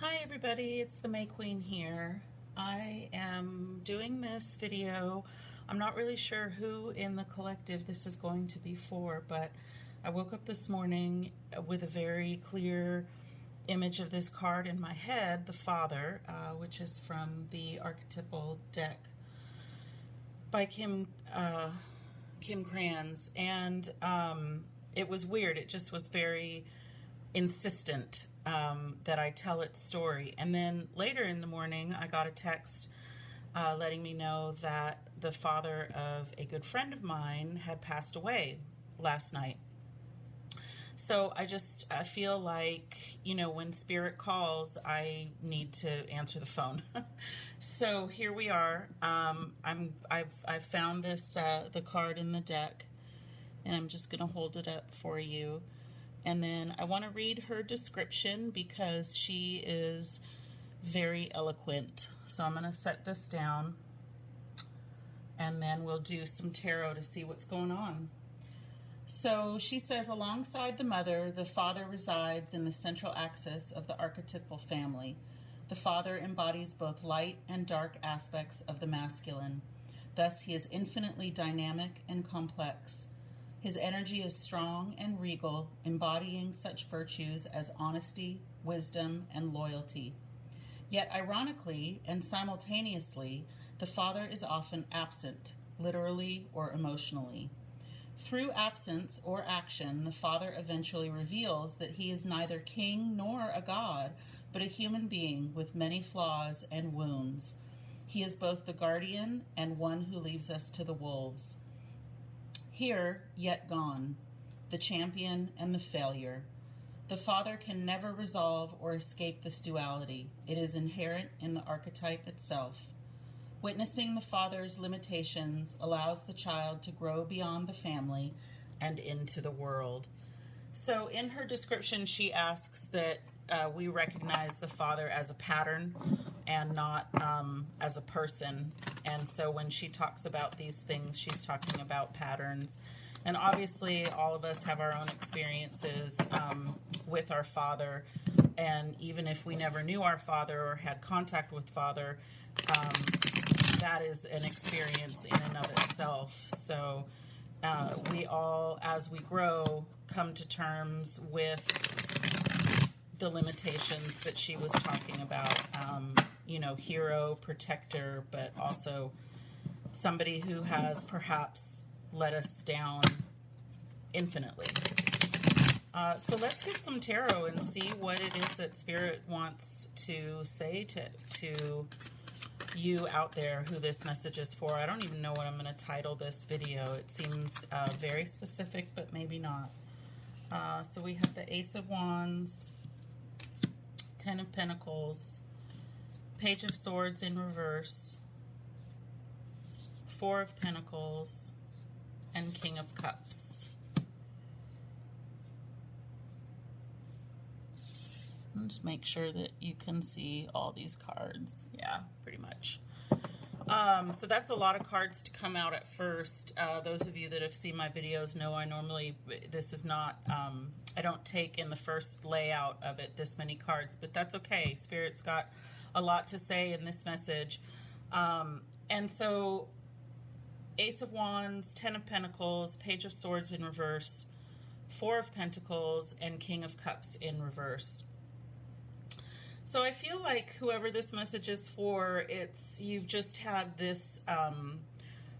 Hi everybody, it's the May Queen here. I am doing this video. I'm not really sure who in the collective this is going to be for, but I woke up this morning with a very clear image of this card in my head, the Father, which is from the Archetypal deck by Kim Kranz, and it was weird. It just was very insistent that I tell its story. And then later in the morning, I got a text letting me know that the father of a good friend of mine had passed away last night. So I feel like, when spirit calls, I need to answer the phone. So here we are. I've found this the card in the deck, and I'm just going to hold it up for you. And then I want to read her description because she is very eloquent. So I'm going to set this down, and then we'll do some tarot to see what's going on. So she says, alongside the mother, the father resides in the central axis of the archetypal family. The father embodies both light and dark aspects of the masculine. Thus, he is infinitely dynamic and complex. His energy is strong and regal, embodying such virtues as honesty, wisdom, and loyalty. Yet, ironically and simultaneously, the father is often absent, literally or emotionally. Through absence or action, the father eventually reveals that he is neither king nor a god, but a human being with many flaws and wounds. He is both the guardian and one who leaves us to the wolves. Here, yet gone, the champion and the failure. The father can never resolve or escape this duality. It is inherent in the archetype itself. Witnessing the father's limitations allows the child to grow beyond the family and into the world. So in her description, she asks that we recognize the father as a pattern and not as a person. And so when she talks about these things, she's talking about patterns. And obviously, all of us have our own experiences with our father. And even if we never knew our father or had contact with father, that is an experience in and of itself. So we all, as we grow, come to terms with the limitations that she was talking about. Hero, protector, but also somebody who has perhaps let us down infinitely. So let's get some tarot and see what it is that Spirit wants to say to you out there, who this message is for. I don't even know what I'm going to title this video. It seems very specific, but maybe not. So we have the Ace of Wands, Ten of Pentacles, Page of Swords in reverse, Four of Pentacles, and King of Cups. I'll just make sure that you can see all these cards. Yeah, pretty much. So that's a lot of cards to come out at first. Those of you that have seen my videos know this is not, I don't take in the first layout of it this many cards, but that's okay. Spirit's got a lot to say in this message. And so Ace of Wands, Ten of Pentacles, Page of Swords in reverse, Four of Pentacles, and King of Cups in reverse. So I feel like whoever this message is for, you've just had this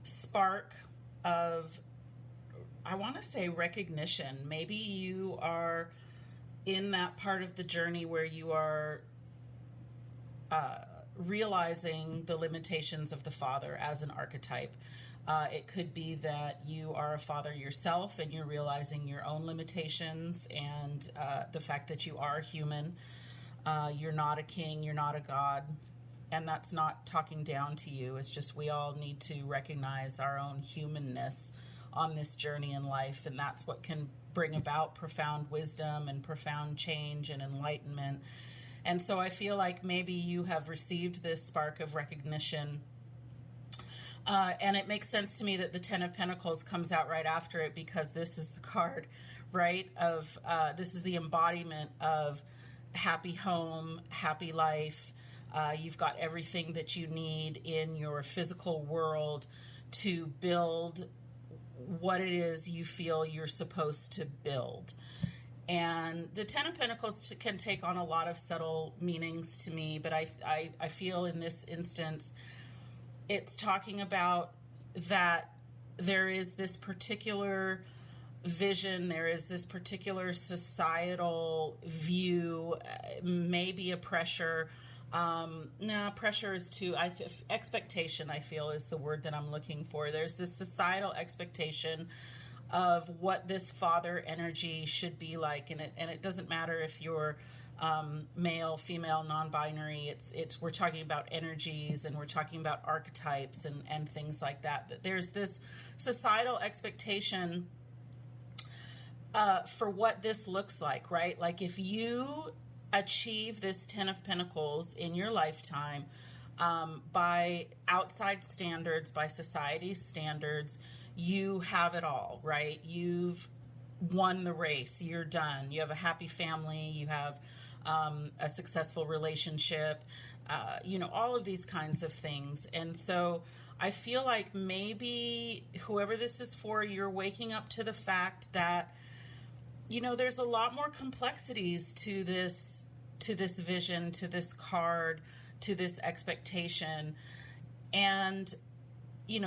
spark of, I want to say, recognition. Maybe you are in that part of the journey where you are realizing the limitations of the father as an archetype. It could be that you are a father yourself and you're realizing your own limitations and the fact that you are human. You're not a king, you're not a god, and that's not talking down to you. It's just we all need to recognize our own humanness on this journey in life, and that's what can bring about profound wisdom and profound change and enlightenment. And so I feel like maybe you have received this spark of recognition. And it makes sense to me that the Ten of Pentacles comes out right after it, because this is the card, right, of this is the embodiment of happy home, happy life. You've got everything that you need in your physical world to build what it is you feel you're supposed to build. And the Ten of Pentacles can take on a lot of subtle meanings to me, but I feel in this instance, it's talking about that there is this particular vision, there is this particular societal view, maybe a pressure. No, pressure is too, expectation, I feel, is the word that I'm looking for. There's this societal expectation of what this father energy should be like, and it doesn't matter if you're male, female, non-binary. We're talking about energies, and we're talking about archetypes and things like that. That there's this societal expectation for what this looks like, right? Like if you achieve this Ten of Pentacles in your lifetime, by outside standards, by society's standards, you have it all, right? You've won the race. You're done. You have a happy family. You have a successful relationship, all of these kinds of things. And so I feel like maybe whoever this is for, you're waking up to the fact that, there's a lot more complexities to this vision, to this card, to this expectation. And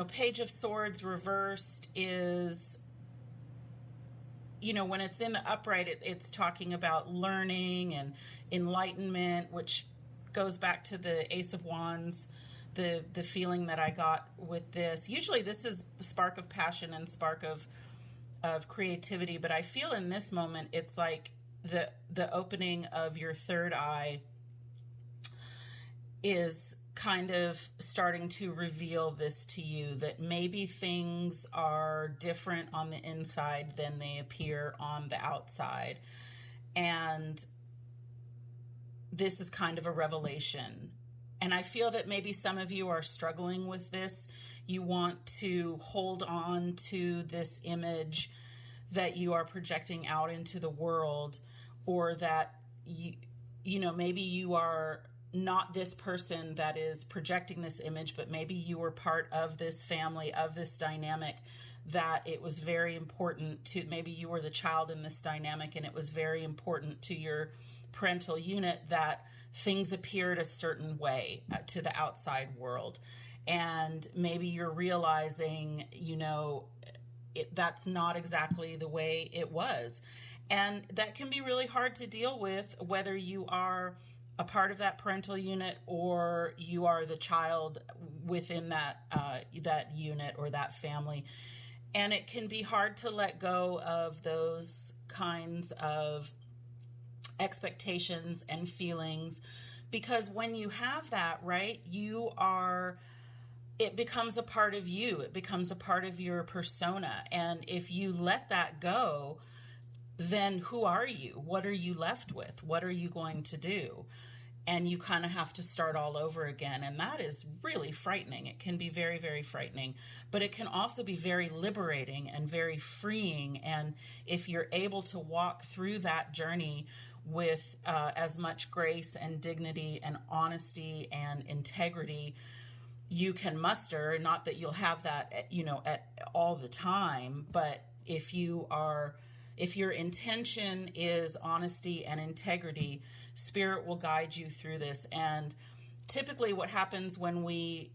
Page of Swords reversed is, when it's in the upright, it's talking about learning and enlightenment, which goes back to the Ace of Wands, the feeling that I got with this. Usually this is spark of passion and spark of creativity, but I feel in this moment, it's like the opening of your third eye is kind of starting to reveal this to you, that maybe things are different on the inside than they appear on the outside. And this is kind of a revelation. And I feel that maybe some of you are struggling with this. You want to hold on to this image that you are projecting out into the world, or that maybe you are not this person that is projecting this image, but maybe you were part of this family, of this dynamic, that it was very important to, maybe you were the child in this dynamic, and it was very important to your parental unit that things appeared a certain way to the outside world. And maybe you're realizing, that's not exactly the way it was. And that can be really hard to deal with, whether you are a part of that parental unit or you are the child within that unit or that family. And it can be hard to let go of those kinds of expectations and feelings, because when you have that, right, it becomes a part of you. It becomes a part of your persona. And if you let that go, then who are you? What are you left with? What are you going to do? And you kind of have to start all over again. And that is really frightening. It can be very, very frightening, but it can also be very liberating and very freeing. And if you're able to walk through that journey with as much grace and dignity and honesty and integrity you can muster, not that you'll have that, at all the time, but if your intention is honesty and integrity, Spirit will guide you through this. And typically what happens when we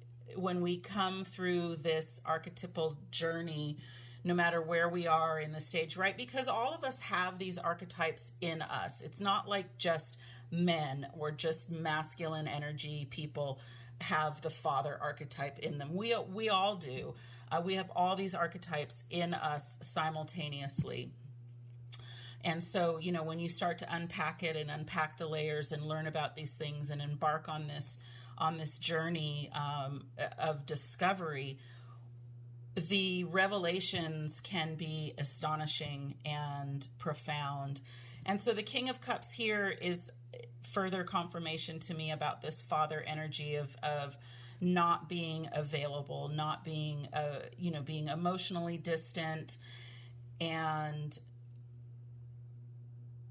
come through this archetypal journey, no matter where we are in the stage, right? Because all of us have these archetypes in us. It's not like just men or just masculine energy people have the father archetype in them. We all do. We have all these archetypes in us simultaneously. And so, when you start to unpack it and unpack the layers and learn about these things and embark on this journey of discovery, the revelations can be astonishing and profound. And so the King of Cups here is further confirmation to me about this father energy of not being available, not being, being emotionally distant, and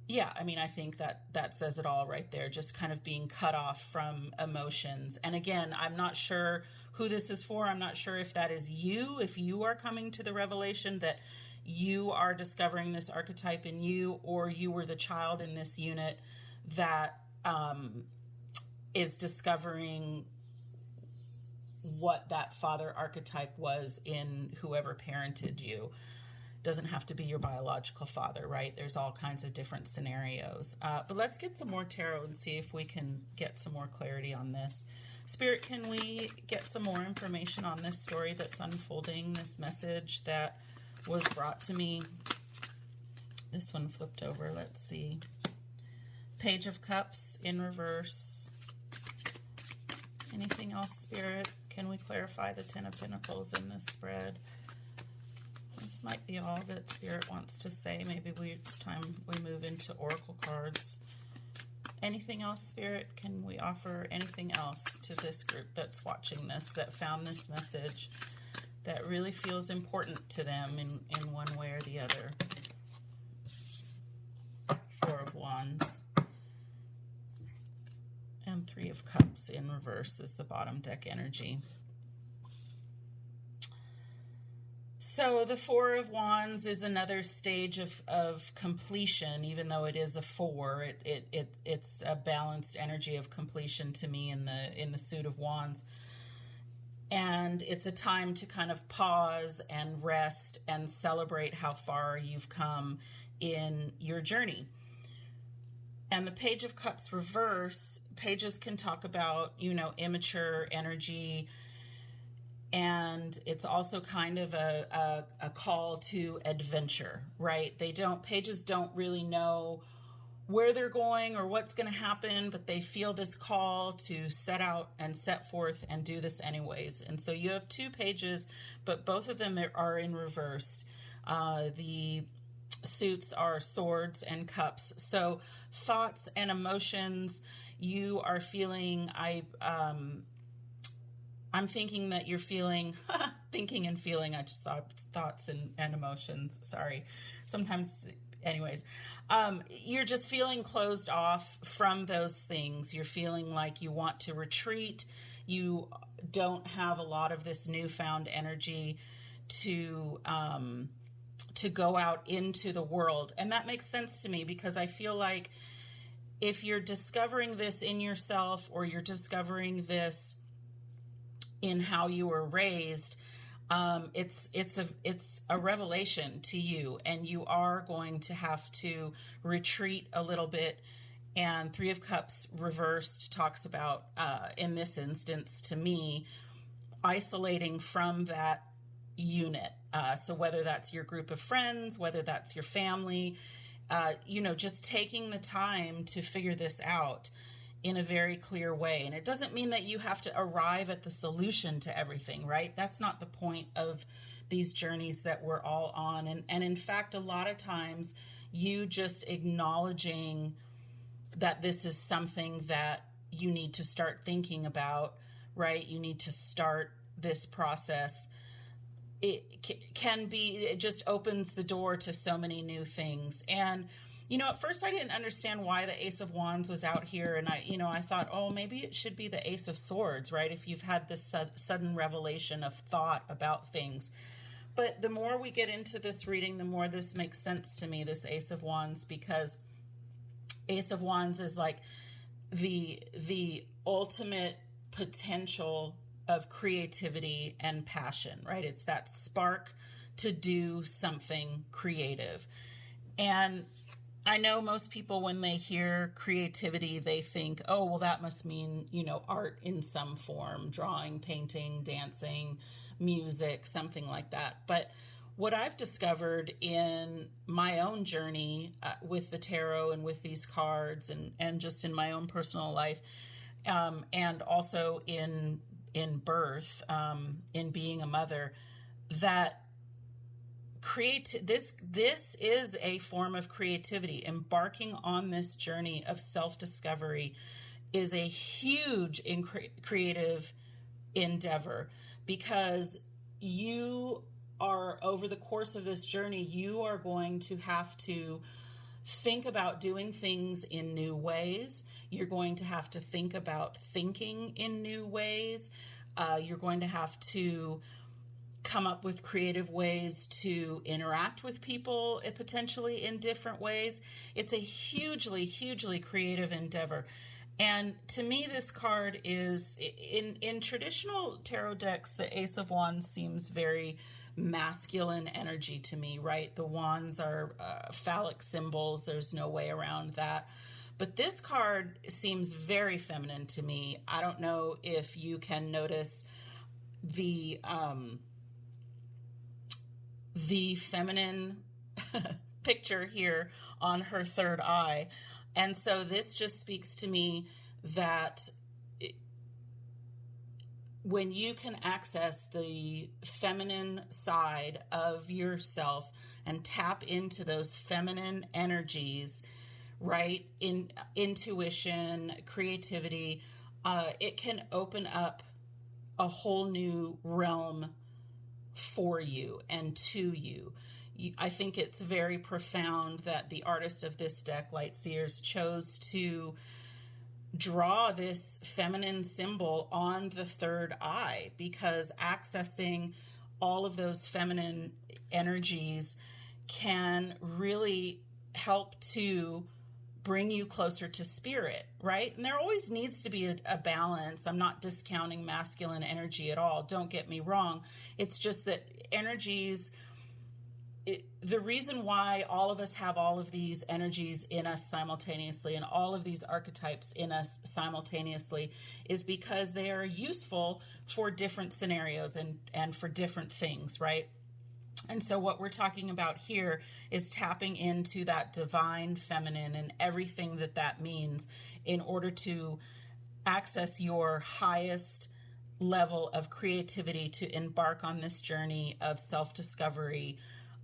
Yeah, I mean, I think that says it all right there, just kind of being cut off from emotions. And again, I'm not sure who this is for. I'm not sure if that is you, if you are coming to the revelation that you are discovering this archetype in you, or you were the child in this unit that is discovering what that father archetype was in whoever parented you. Doesn't have to be your biological father, right? There's all kinds of different scenarios. But let's get some more tarot and see if we can get some more clarity on this. Spirit, can we get some more information on this story that's unfolding, this message that was brought to me? This one flipped over. Let's see. Page of Cups in reverse. Anything else, Spirit? Can we clarify the Ten of Pentacles in this spread? This might be all that Spirit wants to say. Maybe it's time we move into Oracle cards. Anything else, Spirit? Can we offer anything else to this group that's watching this, that found this message, that really feels important to them in one way or the other? Four of Wands. And Three of Cups in reverse is the bottom deck energy. So the Four of Wands is another stage of completion, even though it is a four. It's a balanced energy of completion to me in the suit of Wands. And it's a time to kind of pause and rest and celebrate how far you've come in your journey. And the Page of Cups reverse, pages can talk about, immature energy. And it's also kind of a call to adventure, right? Pages don't really know where they're going or what's going to happen, but they feel this call to set out and set forth and do this anyways. And so you have two pages, but both of them are in reverse. The suits are Swords and Cups. So thoughts and emotions, you are feeling, I'm thinking that you're feeling, thinking and feeling, I just saw thoughts and emotions, sorry. Sometimes, anyways, you're just feeling closed off from those things. You're feeling like you want to retreat. You don't have a lot of this newfound energy to go out into the world. And that makes sense to me, because I feel like if you're discovering this in yourself, or you're discovering this in how you were raised, it's a revelation to you, and you are going to have to retreat a little bit. And Three of Cups reversed talks about, in this instance, to me, isolating from that unit. So whether that's your group of friends, whether that's your family, just taking the time to figure this out in a very clear way. And it doesn't mean that you have to arrive at the solution to everything, right? That's not the point of these journeys that we're all on. And in fact, a lot of times you just acknowledging that this is something that you need to start thinking about, right? You need to start this process. It just opens the door to so many new things. And at first I didn't understand why the Ace of Wands was out here. And I thought, oh, maybe it should be the Ace of Swords, right? If you've had this sudden revelation of thought about things. But the more we get into this reading, the more this makes sense to me, this Ace of Wands, because Ace of Wands is like the ultimate potential of creativity and passion, right? It's that spark to do something creative. And I know most people, when they hear creativity, they think, oh, well, that must mean, art in some form, drawing, painting, dancing, music, something like that. But what I've discovered in my own journey with the tarot and with these cards, and just in my own personal life, and also in birth, in being a mother, that this is a form of creativity. Embarking on this journey of self-discovery is a huge creative endeavor, because you are, over the course of this journey, you are going to have to think about doing things in new ways. You're going to have to think about thinking in new ways. You're going to have to come up with creative ways to interact with people, potentially in different ways. It's a hugely, hugely creative endeavor. And to me, this card is, in traditional tarot decks, the Ace of Wands seems very masculine energy to me, right? The wands are phallic symbols. There's no way around that. But this card seems very feminine to me. I don't know if you can notice the feminine picture here on her third eye. And so this just speaks to me that when you can access the feminine side of yourself and tap into those feminine energies, right, in intuition, creativity, it can open up a whole new realm for you and to you. I think it's very profound that the artist of this deck, Light Seers, chose to draw this feminine symbol on the third eye, because accessing all of those feminine energies can really help to bring you closer to spirit, right? And there always needs to be a balance. I'm not discounting masculine energy at all. Don't get me wrong. It's just that energies, the reason why all of us have all of these energies in us simultaneously and all of these archetypes in us simultaneously is because they are useful for different scenarios and for different things, right? And so what we're talking about here is tapping into that divine feminine and everything that that means in order to access your highest level of creativity, to embark on this journey of self-discovery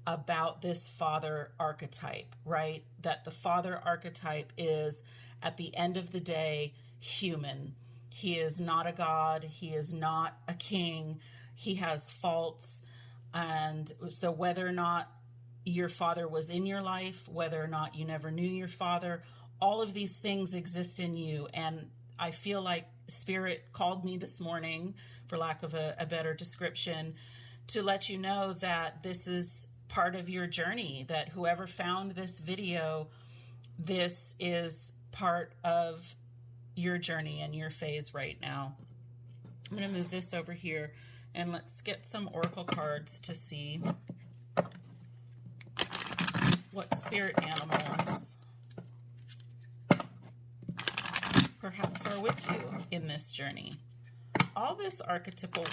about this father archetype, right? That the father archetype is, at the end of the day, human. He is not a god. He is not a king. He has faults. And so whether or not your father was in your life, whether or not you never knew your father, all of these things exist in you. And I feel like Spirit called me this morning, for lack of a better description, to let you know that this is part of your journey, that whoever found this video, this is part of your journey and your phase right now. I'm going to move this over here. And let's get some oracle cards to see what spirit animals perhaps are with you in this journey. All this archetypal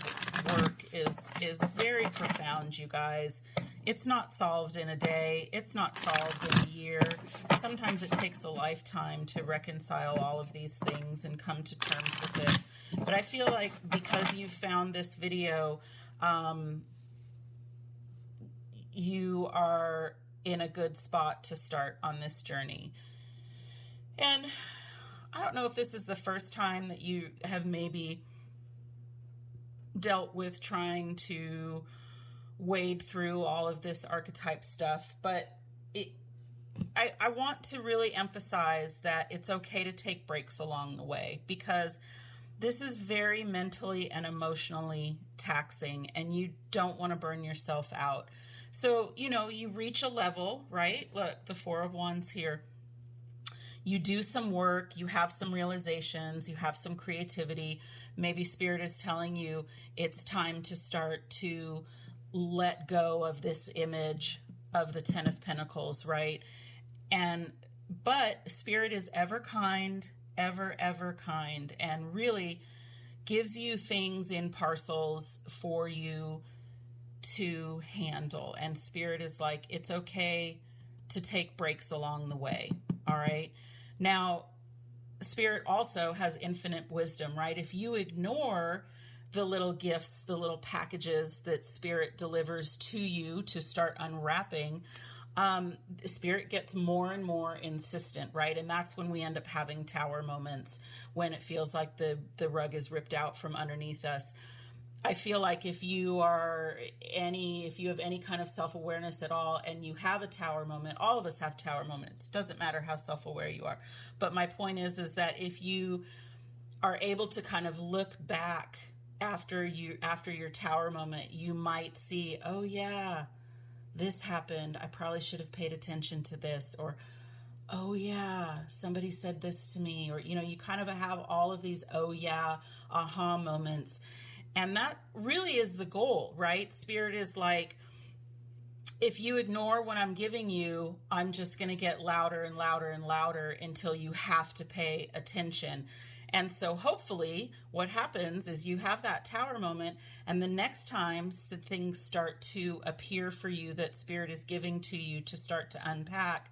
work is very profound, you guys. It's not solved in a day. It's not solved in a year. Sometimes it takes a lifetime to reconcile all of these things and come to terms with it. But I feel like because you found this video, you are in a good spot to start on this journey. And I don't know if this is the first time that you have maybe dealt with trying to wade through all of this archetype stuff, but I want to really emphasize that it's okay to take breaks along the way, because this is very mentally and emotionally taxing, and you don't want to burn yourself out. So, you reach a level, right? Look, the Four of Wands here. You do some work, you have some realizations, you have some creativity. Maybe Spirit is telling you it's time to start to let go of this image of the Ten of Pentacles, right? But Spirit is ever kind, ever kind, and really gives you things in parcels for you to handle. And Spirit is like, it's okay to take breaks along the way. All right. Now, Spirit also has infinite wisdom, right? If you ignore the little gifts, the little packages that Spirit delivers to you to start unwrapping, Spirit gets more and more insistent, right? And that's when we end up having tower moments, when it feels like the rug is ripped out from underneath us. I feel like if you have any kind of self-awareness at all and you have a tower moment, all of us have tower moments. Doesn't matter how self-aware you are. But my point is that if you are able to kind of look back after your tower moment, you might see, oh yeah, this happened. I probably should have paid attention to this, or oh yeah, somebody said this to me, or you kind of have all of these oh yeah, aha moments. And that really is the goal, right? Spirit is like, if you ignore what I'm giving you, I'm just going to get louder and louder and louder until you have to pay attention. And so hopefully what happens is you have that tower moment, and the next time things start to appear for you that Spirit is giving to you to start to unpack,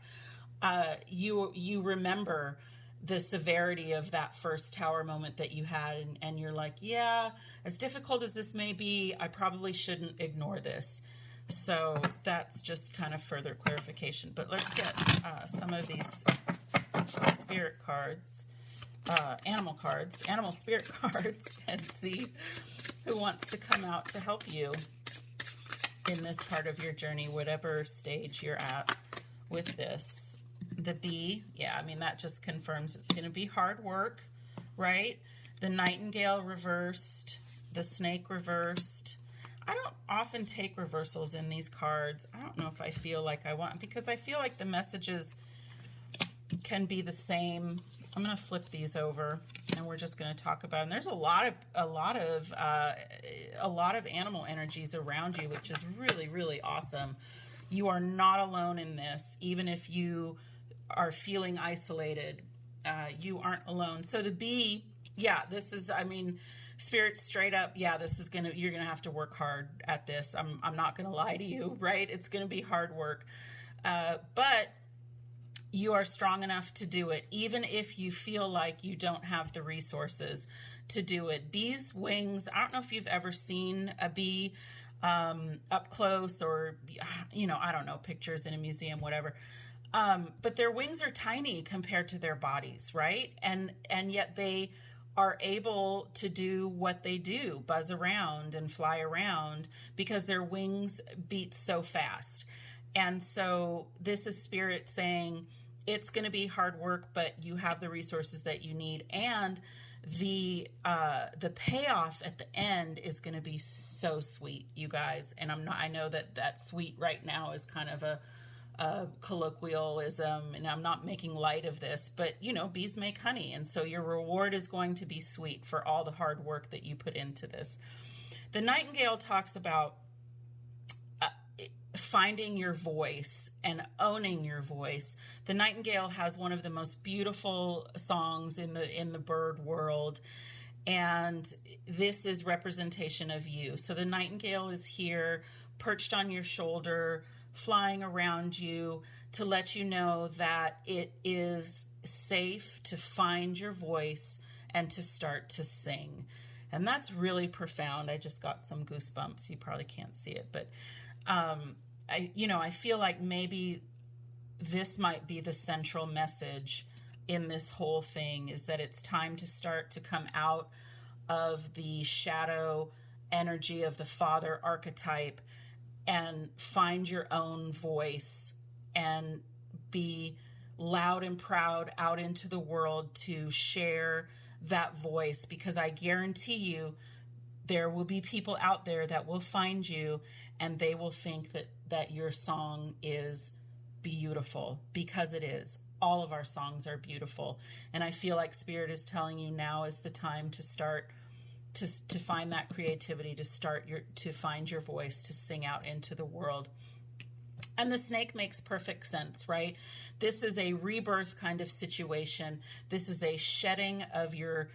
you remember the severity of that first tower moment that you had, and you're like, yeah, as difficult as this may be, I probably shouldn't ignore this. So that's just kind of further clarification. But let's get some of these spirit cards, animal spirit cards, and see who wants to come out to help you in this part of your journey, whatever stage you're at with this. The bee, yeah, I mean, that just confirms it's going to be hard work, right? The nightingale reversed, the snake reversed. I don't often take reversals in these cards. I don't know if I feel like I want, because I feel like the messages can be the same. I'm going to flip these over, and we're just going to talk about, and there's a lot of animal energies around you, which is really, really awesome. You are not alone in this, even if you are feeling isolated. You aren't alone. So the bee, yeah, this is, I mean, Spirit straight up, yeah, you're gonna have to work hard at this. I'm not gonna lie to you, right? It's gonna be hard work, but you are strong enough to do it, even if you feel like you don't have the resources to do it. Bees' wings, I don't know if you've ever seen a bee up close, or I don't know, pictures in a museum, whatever. But their wings are tiny compared to their bodies, right? And yet they are able to do what they do, buzz around and fly around, because their wings beat so fast. And so this is Spirit saying it's going to be hard work, but you have the resources that you need, and the payoff at the end is going to be so sweet, you guys. And I know that sweet right now is kind of a colloquialism, and I'm not making light of this, but bees make honey, and so your reward is going to be sweet for all the hard work that you put into this. The nightingale talks about finding your voice and owning your voice. The nightingale has one of the most beautiful songs in the bird world, and this is representation of you. So the nightingale is here, perched on your shoulder, flying around you, to let you know that it is safe to find your voice and to start to sing. And that's really profound. I just got some goosebumps. You probably can't see it, but I feel like maybe this might be the central message in this whole thing, is that it's time to start to come out of the shadow energy of the father archetype and find your own voice and be loud and proud out into the world to share that voice, because I guarantee you there will be people out there that will find you, and they will think that your song is beautiful, because it is. All of our songs are beautiful. And I feel like Spirit is telling you now is the time to start to find that creativity, to find your voice, to sing out into the world. And the snake makes perfect sense, right? This is a rebirth kind of situation. This is a shedding of your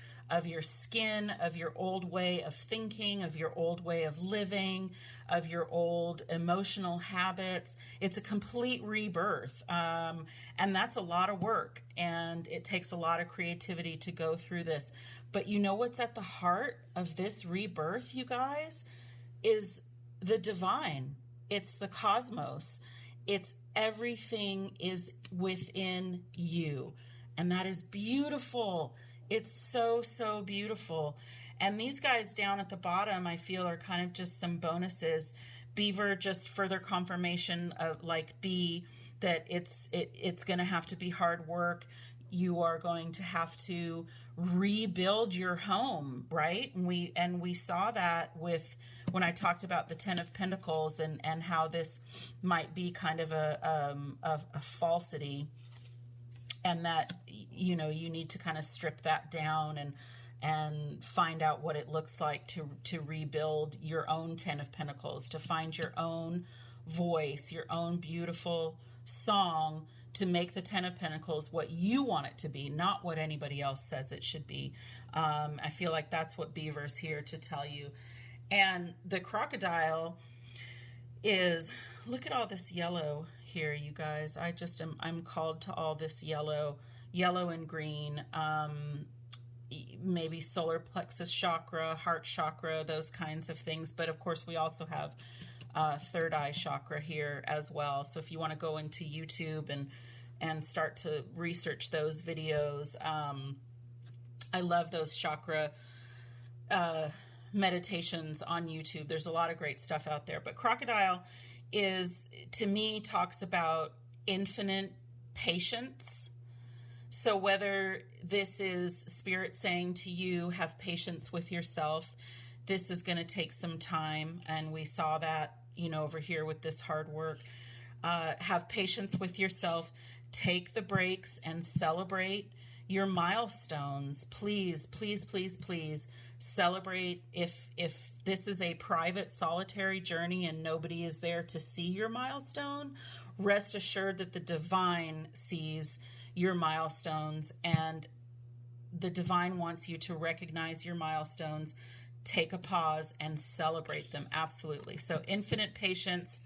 skin, of your old way of thinking, of your old way of living, of your old emotional habits. It's a complete rebirth. And that's a lot of work, and it takes a lot of creativity to go through this. But you know what's at the heart of this rebirth, you guys, is the divine. It's the cosmos. It's everything is within you. And that is beautiful. It's so, so beautiful. And these guys down at the bottom, I feel, are kind of just some bonuses. Beaver, just further confirmation of, like, B, that it's going to have to be hard work. You are going to have to rebuild your home, right? And we saw that with when I talked about the Ten of Pentacles and how this might be kind of a falsity, and that, you know, you need to kind of strip that down and find out what it looks like to rebuild your own Ten of Pentacles, to find your own voice, your own beautiful song, to make the Ten of Pentacles what you want it to be, not what anybody else says it should be. I feel like that's what Beaver's here to tell you. And the crocodile is, look at all this yellow here, you guys. I'm called to all this yellow and green, maybe solar plexus chakra, heart chakra, those kinds of things. But of course, we also have third eye chakra here as well. So if you want to go into YouTube and start to research those videos, I love those chakra meditations on YouTube. There's a lot of great stuff out there. But crocodile is, to me, talks about infinite patience. So whether this is Spirit saying to you, have patience with yourself, this is going to take some time. And we saw that, you know, over here with this hard work. Have patience with yourself. Take the breaks and celebrate your milestones. Please, please, please, please celebrate. If this is a private, solitary journey and nobody is there to see your milestone, rest assured that the divine sees your milestones, and the divine wants you to recognize your milestones, take a pause, and celebrate them. Absolutely. So infinite patience.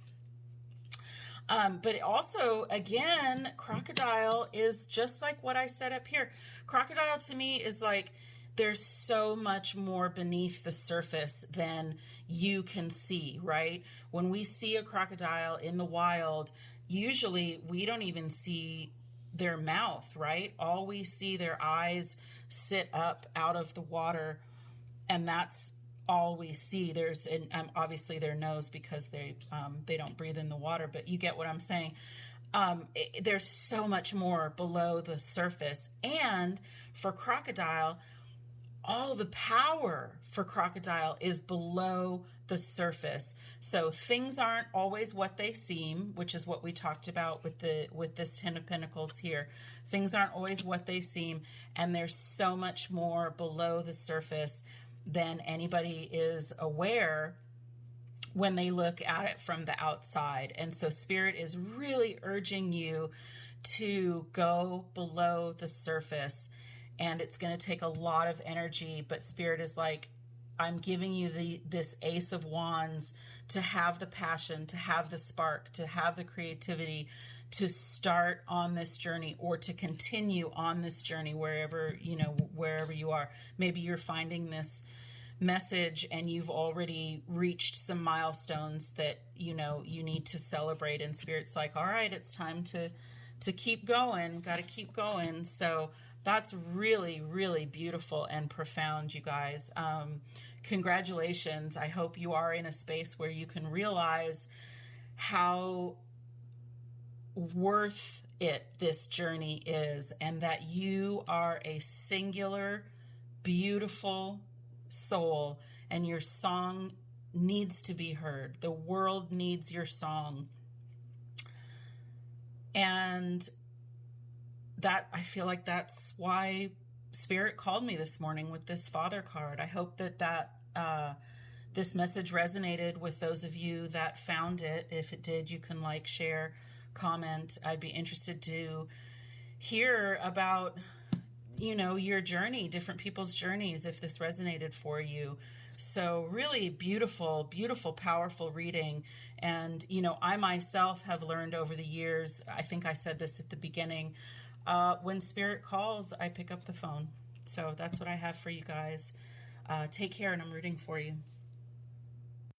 But also, again, crocodile is just like what I said up here. Crocodile to me is like, there's so much more beneath the surface than you can see, right? When we see a crocodile in the wild, usually we don't even see their mouth, right? All we see, their eyes sit up out of the water, and that's all we see. There's obviously their nose, because they don't breathe in the water, but you get what I'm saying. There's so much more below the surface. And for crocodile, all the power for crocodile is below the surface. So things aren't always what they seem, which is what we talked about with this Ten of Pentacles here. Things aren't always what they seem, and there's so much more below the surface than anybody is aware when they look at it from the outside. And so Spirit is really urging you to go below the surface. And it's going to take a lot of energy, but Spirit is like, I'm giving you this Ace of Wands to have the passion, to have the spark, to have the creativity, to start on this journey, or to continue on this journey wherever you are. Maybe you're finding this message and you've already reached some milestones that, you need to celebrate. And Spirit's like, all right, it's time to keep going. Got to keep going. So that's really, really beautiful and profound, you guys. Congratulations. I hope you are in a space where you can realize how worth it this journey is, and that you are a singular, beautiful soul, and your song needs to be heard. The world needs your song. And that, I feel like that's why Spirit called me this morning with this Father card. I hope that this message resonated with those of you that found it. If it did, you can like, share, comment. I'd be interested to hear about, your journey, different people's journeys, if this resonated for you. So really beautiful, beautiful, powerful reading. And, I myself have learned over the years, I think I said this at the beginning, when Spirit calls, I pick up the phone. So that's what I have for you guys. Take care, and I'm rooting for you.